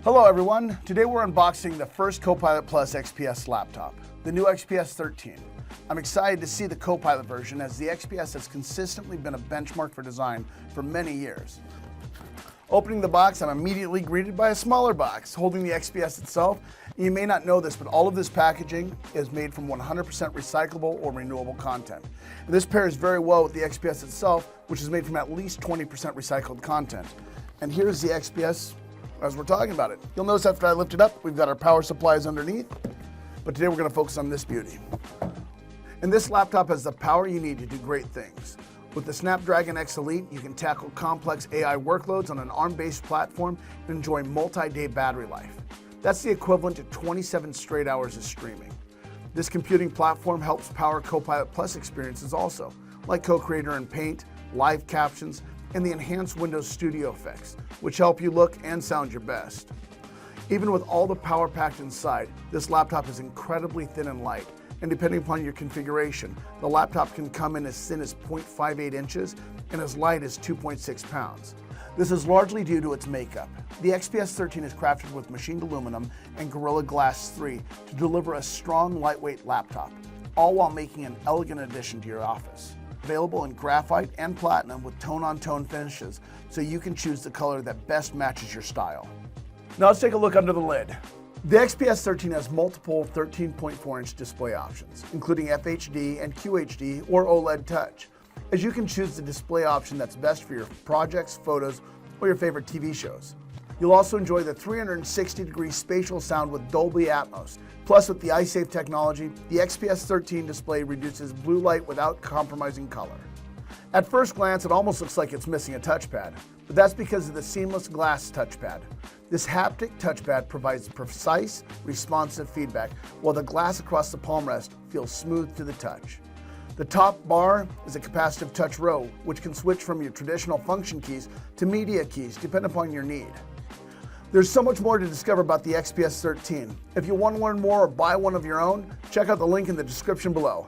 Hello everyone, today we're unboxing the first Copilot XPS laptop, the new XPS 13. I'm excited to see the Copilot version as the XPS has consistently been a benchmark for design for many years. Opening the box, I'm immediately greeted by a smaller box holding the XPS itself. You may not know this, but all of this packaging is made from 100% recyclable or renewable content. And this pairs very well with the XPS itself, which is made from at least 20% recycled content. And here's the XPS as we're talking about it. You'll notice after I lift it up, we've got our power supplies underneath, but today we're going to focus on this beauty. And this laptop has the power you need to do great things. With the Snapdragon X Elite, you can tackle complex AI workloads on an ARM-based platform and enjoy multi-day battery life. That's the equivalent to 27 straight hours of streaming. This computing platform helps power Copilot Plus experiences also, like Co-Creator and Paint, live captions, and the enhanced Windows Studio effects, which help you look and sound your best. Even with all the power packed inside, this laptop is incredibly thin and light, and depending upon your configuration, the laptop can come in as thin as 0.58 inches and as light as 2.6 pounds. This is largely due to its makeup. The XPS 13 is crafted with machined aluminum and Gorilla Glass 3 to deliver a strong, lightweight laptop, all while making an elegant addition to your office. Available in graphite and platinum with tone-on-tone finishes, so you can choose the color that best matches your style. Now let's take a look under the lid. The XPS 13 has multiple 13.4-inch display options, including FHD and QHD or OLED Touch, as you can choose the display option that's best for your projects, photos, or your favorite TV shows. You'll also enjoy the 360-degree spatial sound with Dolby Atmos. Plus, with the iSafe technology, the XPS 13 display reduces blue light without compromising color. At first glance, it almost looks like it's missing a touchpad, but that's because of the seamless glass touchpad. This haptic touchpad provides precise, responsive feedback, while the glass across the palm rest feels smooth to the touch. The top bar is a capacitive touch row, which can switch from your traditional function keys to media keys, depending upon your need. There's so much more to discover about the XPS 13. If you want to learn more or buy one of your own, check out the link in the description below.